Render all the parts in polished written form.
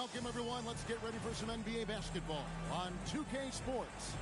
Welcome, everyone. Let's get ready for some NBA basketball on 2K Sports.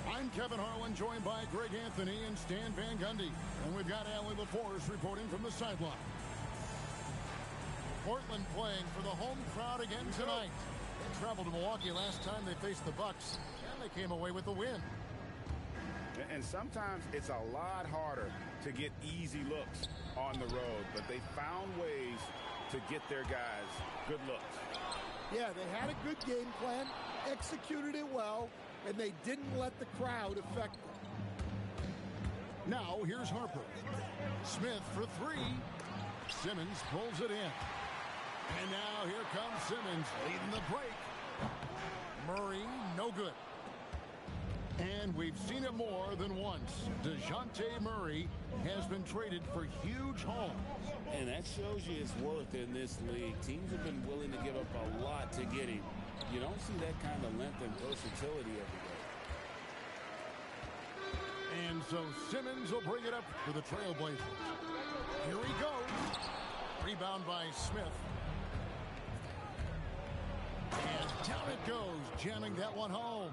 I'm Kevin Harlan, joined by Greg Anthony and Stan Van Gundy. And we've got Allie LaForce reporting from the sideline. Portland playing for the home crowd again tonight. They traveled to Milwaukee last time they faced the Bucks, and they came away with the win. And sometimes it's a lot harder to get easy looks on the road, but they found ways to get their guys good looks. Yeah, they had a good game plan, executed it well, and they didn't let the crowd affect them. Now, here's Harper. Smith for three. Simmons pulls it in. And now here comes Simmons leading the break. Murray, no good. And we've seen it more than once. DeJounte Murray has been traded for huge hauls. And that shows you his worth in this league. Teams have been willing to give up a lot to get him. You don't see that kind of length and versatility every day. And so Simmons will bring it up for the Trailblazers. Here he goes. Rebound by Smith. And down it goes, jamming that one home.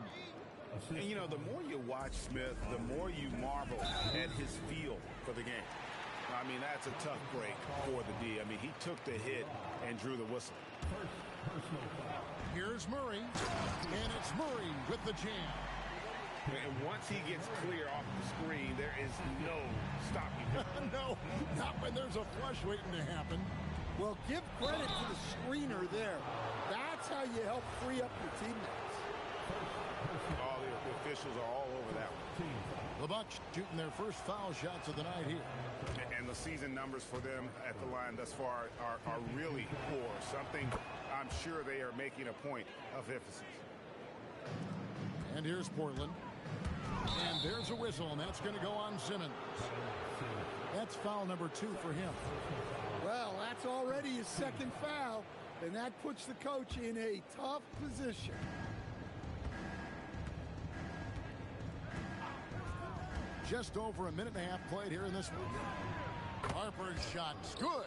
And, you know, the more you watch Smith, the more you marvel at his feel for the game. I mean, that's a tough break for the D. I mean, he took the hit and drew the whistle. Here's Murray, and it's Murray with the jam. And once he gets clear off the screen, there is no stopping him. No, not when there's a flush waiting to happen. Well, give credit to the screener there. That's how you help free up your teammates. All the officials are all over that one. The Bucks shooting their first foul shots of the night here. And the season numbers for them at the line thus far are really poor. Something I'm sure they are making a point of emphasis. And here's Portland. And there's a whistle, and that's going to go on Simmons. That's foul number 2 for him. Well, that's already his second foul, and that puts the coach in a tough position. Just over a minute and a half played here in this one. Harper's shot's good.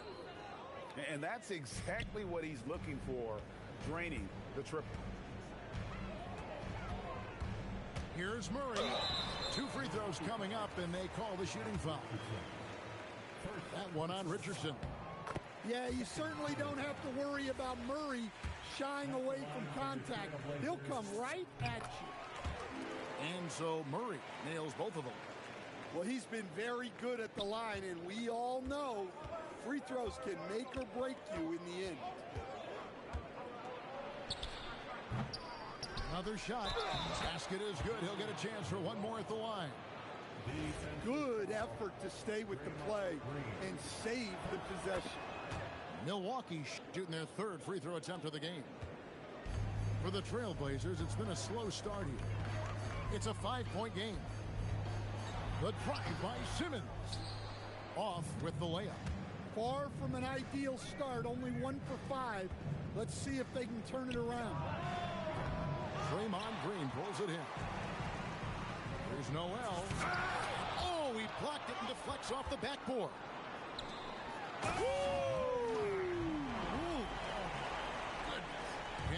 And that's exactly what he's looking for, draining the triple. Here's Murray. 2 free throws coming up, and they call the shooting foul. That one on Richardson. Yeah, you certainly don't have to worry about Murray shying away from contact. He'll come right at you. And so Murray nails both of them. Well, he's been very good at the line, and we all know free throws can make or break you in the end. Another shot. Basket is good. He'll get a chance for one more at the line. Good effort to stay with the play and save the possession. Milwaukee shooting their 3rd free throw attempt of the game. For the Trailblazers, it's been a slow start here. It's a 5-point game. The drive by Simmons. off with the layup. Far from an ideal start, only 1 for 5. Let's see if they can turn it around. Draymond Green pulls it in. There's Noel. Oh, he blocked it and deflects off the backboard. Ooh, goodness.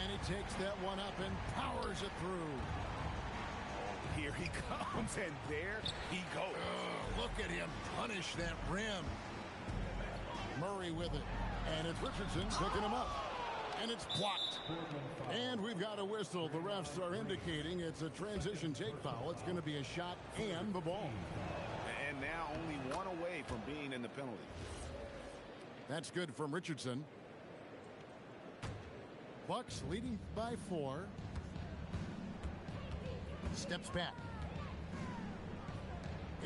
And he takes that one up and powers it through. Here he comes, and there he goes. Look at him punish that rim. Murray with it. And it's Richardson picking him up. And it's blocked. And we've got a whistle. The refs are indicating it's a transition take foul. It's going to be a shot and the ball. And now only one away from being in the penalty. That's good from Richardson. Bucks leading by 4. Steps back.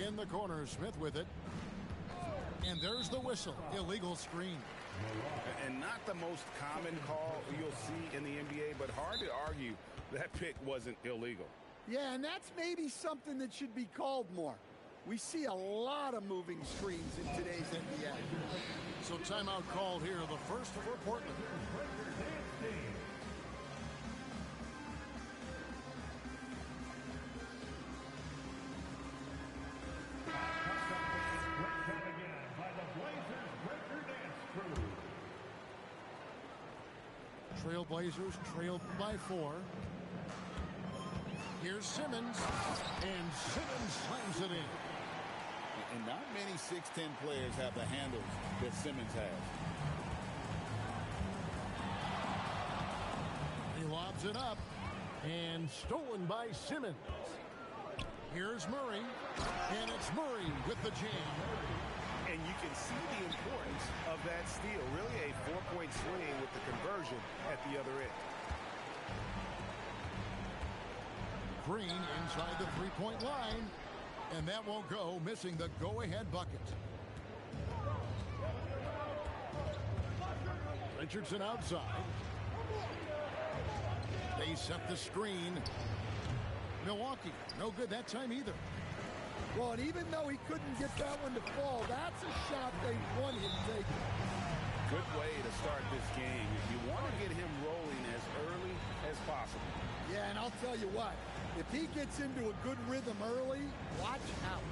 In the corner, Smith with it. And there's the whistle. Illegal screen. And not the most common call you'll see in the NBA, but hard to argue that pick wasn't illegal. Yeah, and that's maybe something that should be called more. We see a lot of moving screens in today's NBA. So timeout called here, the first for Portland. Trailblazers trailed by 4. Here's Simmons, and Simmons slams it in. And not many 6'10 players have the handles that Simmons has. He lobs it up, and stolen by Simmons. Here's Murray, and it's Murray with the jam. And you can see the importance of that steal. Really a 4-point swing with the conversion at the other end. Green inside the three-point line, and that won't go, missing the go-ahead bucket. Richardson outside. They set the screen. Milwaukee, no good that time either. Well, and even though he couldn't get that one to fall, that's a shot they want him taking. Good way to start this game. You want to get him rolling as early as possible. Yeah, and I'll tell you what, if he gets into a good rhythm early, watch out.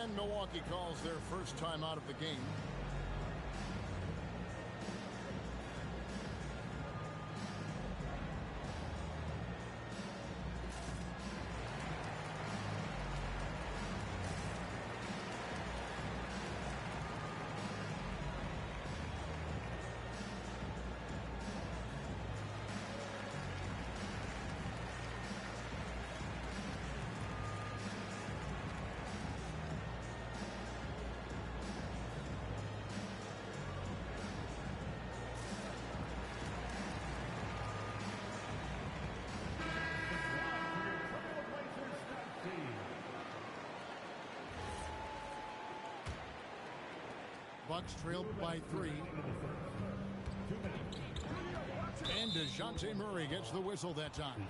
And Milwaukee calls their first time out of the game. Bucks trailed by 3. And DeJounte Murray gets the whistle that time.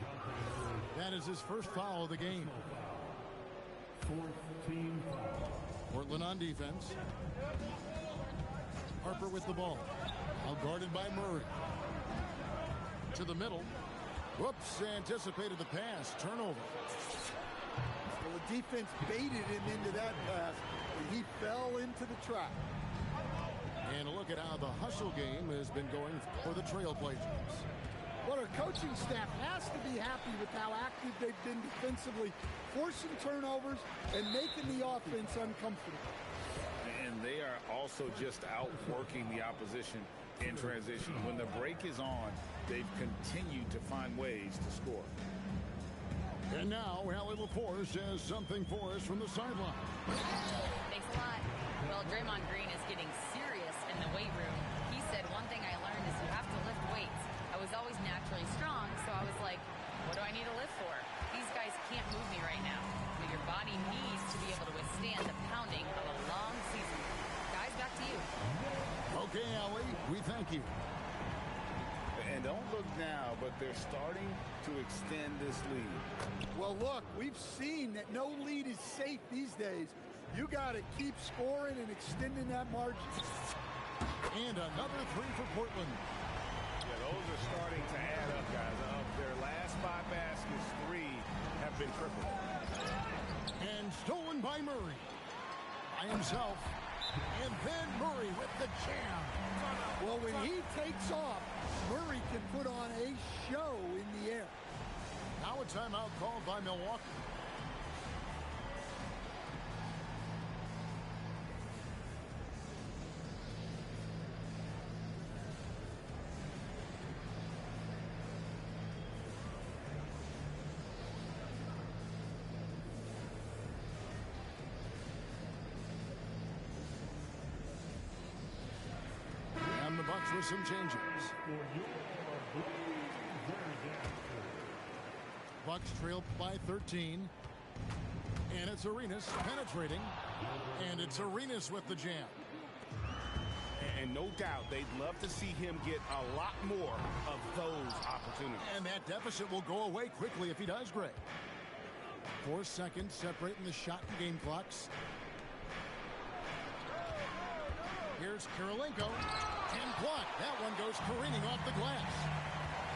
That is his first foul of the game. Portland on defense. Harper with the ball. Out guarded by Murray. To the middle. Whoops, anticipated the pass. Turnover. Well, the defense baited him into that pass, and he fell into the trap. And a look at how the hustle game has been going for the Trailblazers. Well, our coaching staff has to be happy with how active they've been defensively, forcing turnovers and making the offense uncomfortable. And they are also just outworking the opposition in transition. When the break is on, they've continued to find ways to score. And now, Allie LaForce has something for us from the sideline. Thanks a lot. Well, Draymond Green is getting serious in the weight room. He said, one thing I learned is you have to lift weights. I was always naturally strong, so I was like, what do I need to lift for? These guys can't move me right now. But your body needs to be able to withstand the pounding of a long season. Guys, back to you. Okay, Allie, we thank you. And don't look now, but they're starting to extend this lead. Well, look, we've seen that no lead is safe these days. You got to keep scoring and extending that margin. And another three for Portland. Yeah, those are starting to add up, guys. Of their last 5 baskets, 3 have been triple. And stolen by Murray. By himself. And then Murray with the jam. Well, when he takes off, Murray can put on a show in the air. Now a timeout called by Milwaukee. And the Bucks with some changes. Bucks trail by 13. And it's Arenas penetrating. And it's Arenas with the jam. And no doubt they'd love to see him get a lot more of those opportunities. And that deficit will go away quickly if he does, Greg. 4 seconds separating the shot and game clocks. Here's Kirilenko. And blocked. That one goes careening off the glass.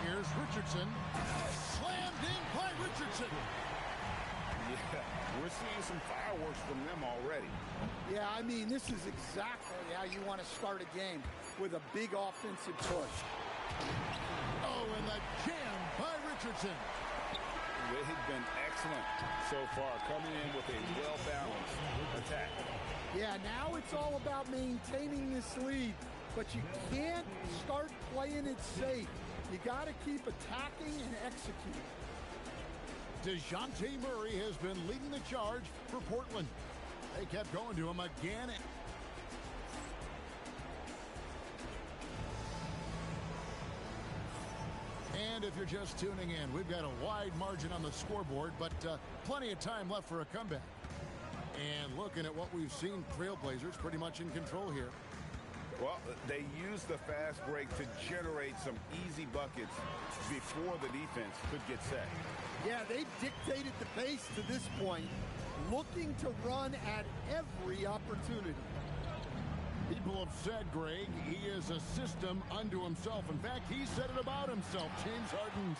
Here's Richardson. Slammed in by Richardson. Yeah, we're seeing some fireworks from them already. Yeah, I mean, this is exactly how you want to start a game, with a big offensive push. Oh, and the jam by Richardson. They've been excellent so far, coming in with a well-balanced attack. Yeah, now it's all about maintaining this lead, but you can't start playing it safe. You got to keep attacking and executing. DeJounte Murray has been leading the charge for Portland. They kept going to him again. And if you're just tuning in, we've got a wide margin on the scoreboard, but plenty of time left for a comeback. And looking at what we've seen, Trailblazers pretty much in control here. Well, they used the fast break to generate some easy buckets before the defense could get set. Yeah, they've dictated the pace to this point, looking to run at every opportunity. People have said, Greg, he is a system unto himself. In fact, he said it about himself. James Harden's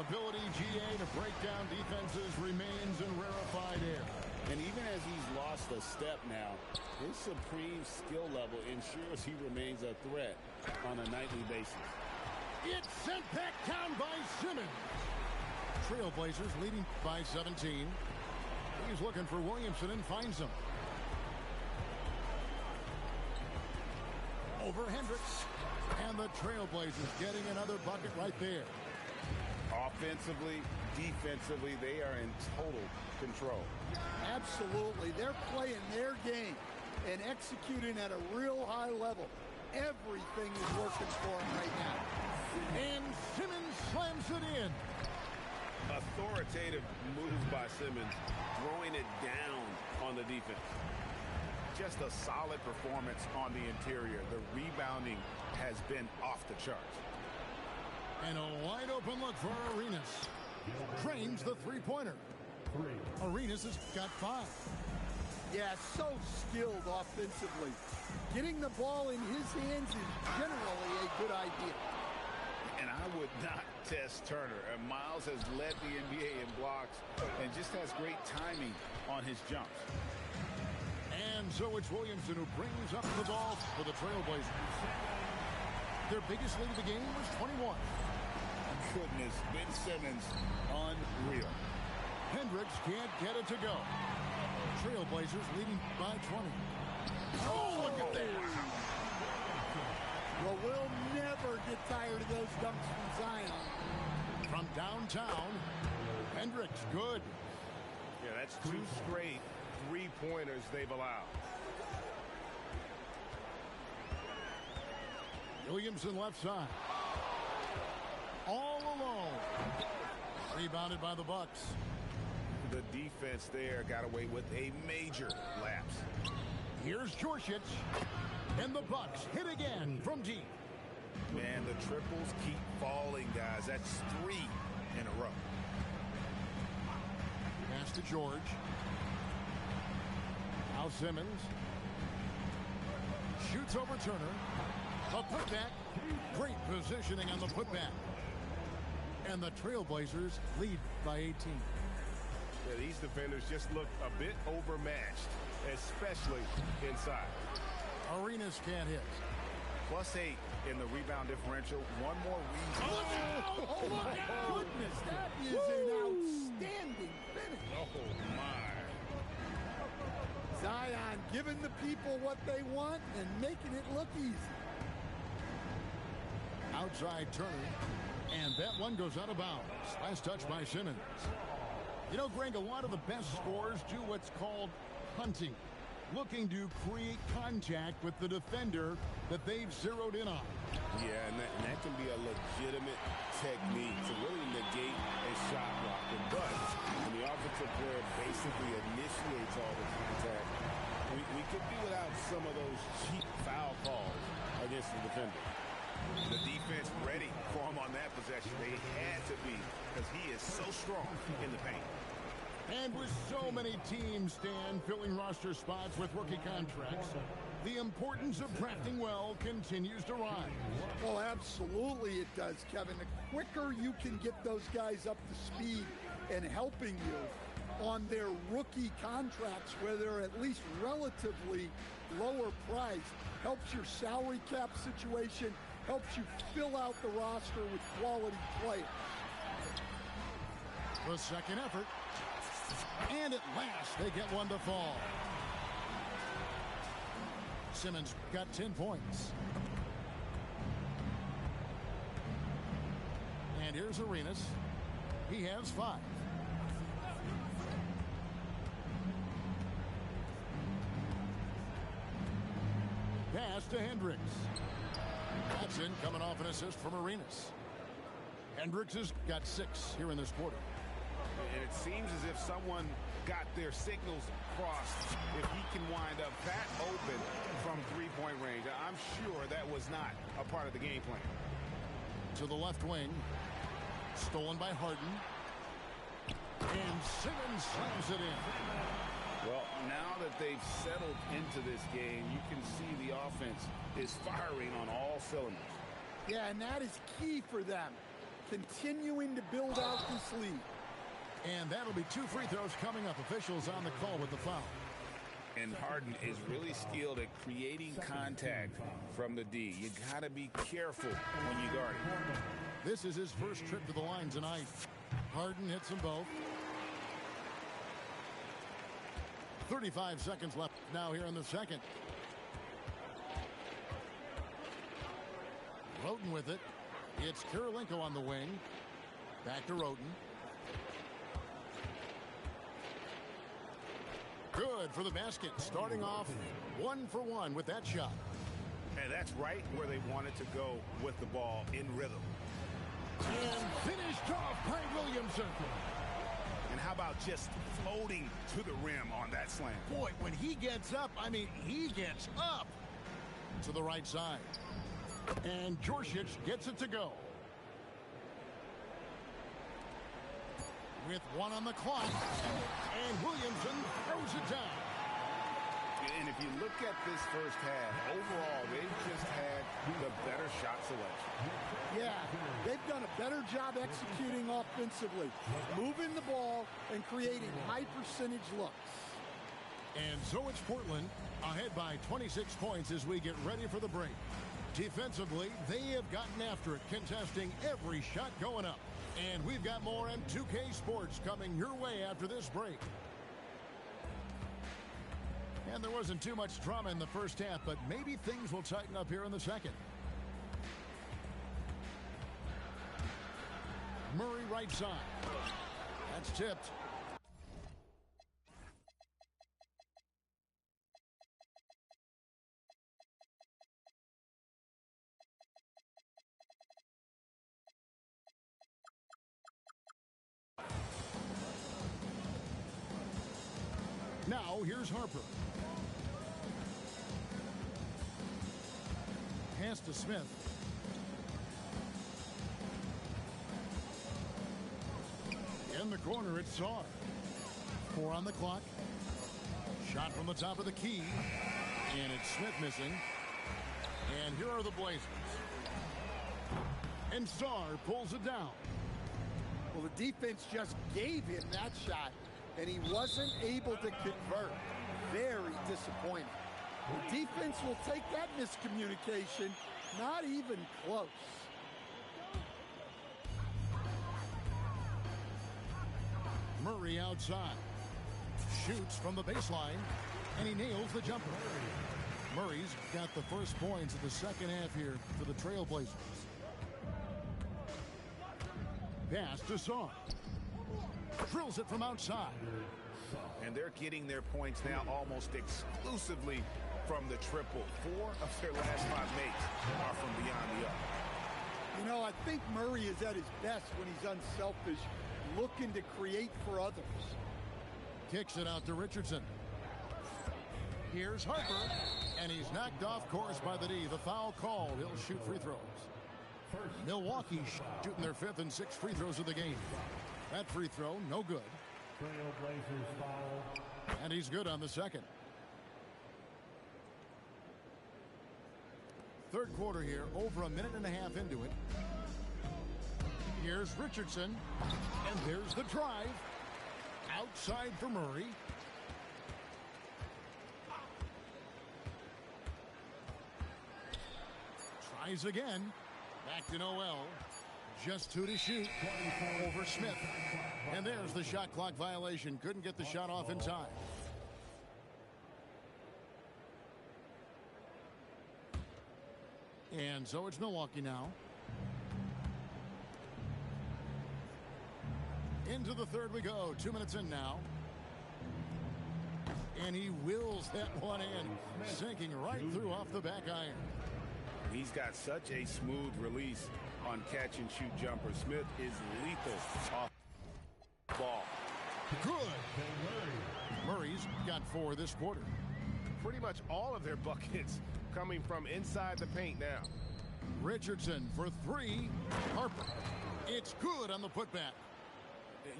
ability, GA, to break down defenses remains in rarefied air. And even as he's lost a step now, his supreme skill level ensures he remains a threat on a nightly basis. It's sent back down by Simmons. Trailblazers leading by 17. He's looking for Williamson and finds him. Over Hendricks. And the Trailblazers getting another bucket right there. Offensively, defensively, they are in total control. Absolutely. They're playing their game and executing at a real high level. Everything is working for them right now. And Simmons slams it in. Authoritative moves by Simmons, throwing it down on the defense. Just a solid performance on the interior. The rebounding has been off the charts. And a wide open look for Arenas. Trains the three-pointer. Arenas has got 5. Yeah, so skilled offensively. Getting the ball in his hands is generally a good idea. And I would not test Turner. And Miles has led the NBA in blocks and just has great timing on his jumps. And so it's Williamson who brings up the ball for the Trailblazers. Their biggest lead of the game was 21. Goodness, Ben Simmons, unreal. Hendricks can't get it to go. Trailblazers leading by 20. Oh, look at that. Well, we'll never get tired of those dunks from Zion. From downtown, Hendricks, good. Yeah, that's 2 straight three-pointers they've allowed. Williamson left side. All alone. Rebounded by the Bucks. The defense there got away with a major lapse. Here's Djorcic. And the Bucks hit again from deep. Man, the triples keep falling, guys. That's 3 in a row. Pass to George. Now Simmons. Shoots over Turner. A putback. Great positioning on the putback. And the Trailblazers lead by 18. Yeah, these defenders just look a bit overmatched, especially inside. Arenas can't hit. +8 in the rebound differential. One more reason. Oh my goodness, that is an outstanding finish. Oh, my. Zion giving the people what they want and making it look easy. Outside Turner. And that one goes out of bounds. Last touch by Simmons. You know, Greg, a lot of the best scorers do what's called hunting. Looking to create contact with the defender that they've zeroed in on. Yeah, and that can be a legitimate technique to really negate a shot blocker. But when the offensive player basically initiates all the contact, we could be without some of those cheap foul calls against the defender. The defense ready for him on that possession. They had to be, because he is so strong in the paint. And with so many teams, Stan, filling roster spots with rookie contracts, the importance of drafting well continues to rise. Well, absolutely it does, Kevin. The quicker you can get those guys up to speed and helping you on their rookie contracts, where they're at least relatively lower priced, helps your salary cap situation, helps you fill out the roster with quality players. The second effort. And at last, they get one to fall. Simmons got 10 points. And here's Arenas. He has 5. Pass to Hendricks. Watson coming off an assist from Arenas. Hendricks has got 6 here in this quarter. And it seems as if someone got their signals crossed. If he can wind up that open from three-point range, I'm sure that was not a part of the game plan. To the left wing. Stolen by Harden. And Simmons slams it in. Well, now that they've settled into this game, you can see the offense is firing on all cylinders. Yeah, and that is key for them. Continuing to build out this lead. And that'll be 2 free throws coming up. Officials on the call with the foul. And Harden is really skilled at creating contact from the D. You got to be careful when you guard him. This is his first trip to the line tonight. Harden hits them both. 35 seconds left now here in the second. Roten with it. It's Kirilenko on the wing. Back to Roten. Good for the basket. Starting off 1 for 1 with that shot. And that's right where they wanted to go with the ball in rhythm. And finished off by Williamson. And how about just floating to the rim on that slam? Boy, when he gets up, I mean, he gets up. To the right side. And Djorcic gets it to go. With 1 on the clock. And Williamson throws it down. And if you look at this first half, overall, they've just had the better shot selection. Yeah, they've done a better job executing offensively, moving the ball and creating high percentage looks. And so it's Portland ahead by 26 points as we get ready for the break. Defensively, they have gotten after it, contesting every shot going up. And we've got more M2K Sports coming your way after this break. And there wasn't too much drama in the first half, but maybe things will tighten up here in the second. Murray right side. That's tipped. Now here's Harper. Pass to Smith. In the corner, it's Sarr. 4 on the clock. Shot from the top of the key. And it's Smith missing. And here are the Blazers. And Sarr pulls it down. Well, the defense just gave him that shot, and he wasn't able to convert. Very disappointing. The defense will take that miscommunication. Not even close. Murray outside. Shoots from the baseline, and he nails the jumper. Murray's got the first points of the second half here for the Trailblazers. Pass to Sarr. Drills it from outside. And they're getting their points now almost exclusively from the triple. 4 of their last 5 makes are from beyond the arc. You know, I think Murray is at his best when he's unselfish, looking to create for others. Kicks it out to Richardson. Here's Harper, and he's knocked off course by the D. The foul called. He'll shoot free throws. Milwaukee shooting their 5th and 6th free throws of the game. That free throw, no good. Trailblazers foul. And he's good on the second. Third quarter here, over a minute and a half into it. Here's Richardson, and there's the drive. Outside for Murray. Tries again. Back to Noel. Just 2 to shoot. Over Smith. And there's the shot clock violation. Couldn't get the shot off in time. And so it's Milwaukee now. Into the third we go. 2 minutes in now. And he wills that one in. Sinking right through off the back iron. He's got such a smooth release on catch and shoot jumper. Smith is lethal off ball. Good. Murray's got 4 this quarter. Pretty much all of their buckets coming from inside the paint now. Richardson for 3. Harper. It's good on the putback.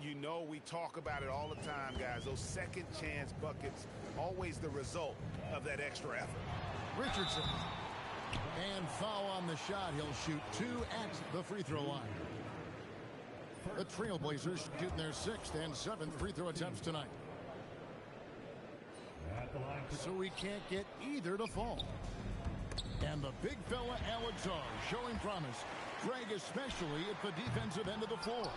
You know, we talk about it all the time, guys. Those second chance buckets, always the result of that extra effort. Richardson. And foul on the shot. He'll shoot 2 at the free throw line. The Trailblazers shooting their 6th and 7th free throw attempts tonight. So we can't get either to fall. And the big fella Alex Sarr showing promise. Greg especially at the defensive end of the floor.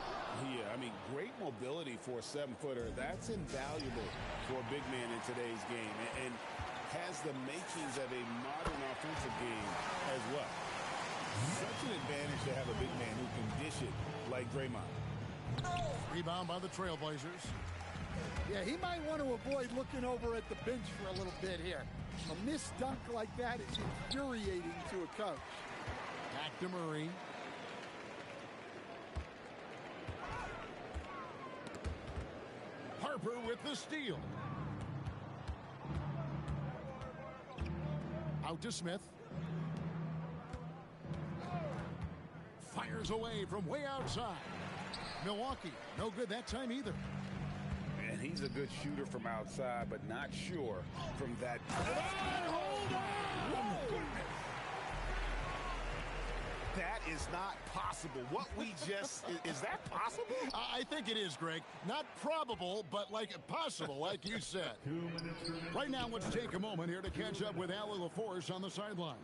Yeah, I mean, great mobility for a 7-footer. That's invaluable for a big man in today's game. And has the makings of a modern offensive game as well. Such an advantage to have a big man who can dish it like Draymond. Rebound by the Trailblazers. Yeah, he might want to avoid looking over at the bench for a little bit here. A missed dunk like that is infuriating to a coach. Back to Murray. Harper with the steal. Out to Smith. Fires away from way outside. Milwaukee, no good that time either. And he's a good shooter from outside, but not sure from that. Hold on! That is not possible. What we just, is that possible? I think it is, Greg. Not probable, but like possible, like you said. 2 minutes remaining. Right now, let's take a moment here to catch up with Allie LaForce on the sidelines.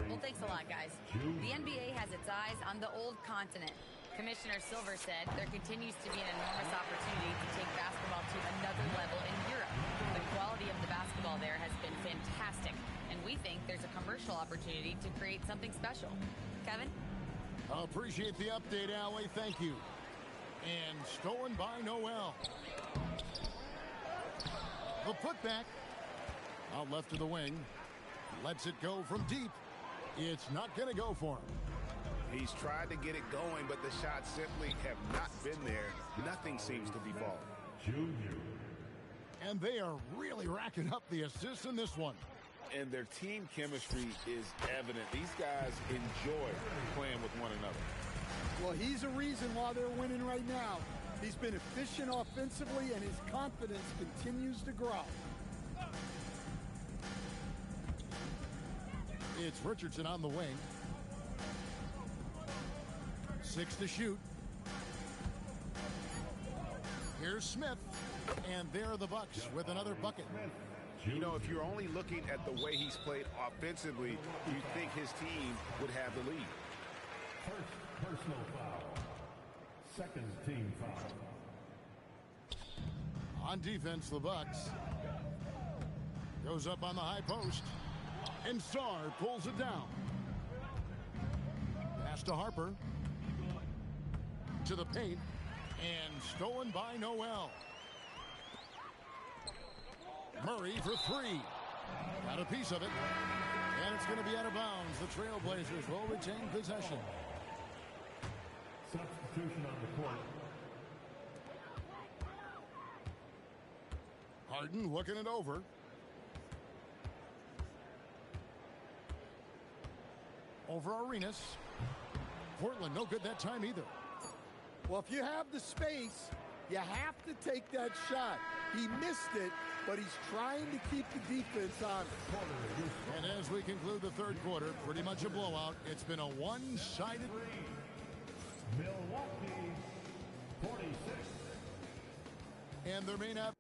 Well, thanks a lot, guys. The NBA has its eyes on the old continent. Commissioner Silver said there continues to be an enormous opportunity to take basketball to another level in Europe. The quality of the basketball there has been fantastic, and we think there's a commercial opportunity to create something special. Kevin? I appreciate the update, Allie. Thank you. And stolen by Noel. The putback. Out left to the wing. Lets it go from deep. It's not going to go for him. He's tried to get it going, but the shots simply have not been there. Nothing seems to be falling. Junior. And they are really racking up the assists in this one. And their team chemistry is evident. These guys enjoy playing with one another. Well, he's a reason why they're winning right now. He's been efficient offensively, and his confidence continues to grow. It's Richardson on the wing. 6 to shoot. Here's Smith. And there are the Bucks with another bucket. You know, if you're only looking at the way he's played offensively, you think his team would have the lead. First personal foul. Second team foul. On defense, the Bucks. Goes up on the high post. And Sarr pulls it down. Pass to Harper. To the paint. And stolen by Noel. Murray for 3. Got a piece of it. And it's going to be out of bounds. The Trailblazers will retain possession. Substitution on the court. Harden looking it over. Over Arenas. Portland no good that time either. Well, if you have the space, you have to take that shot. He missed it, but he's trying to keep the defense on it. And as we conclude the third quarter, pretty much a blowout. It's been a one-sided. Milwaukee 46. And there may not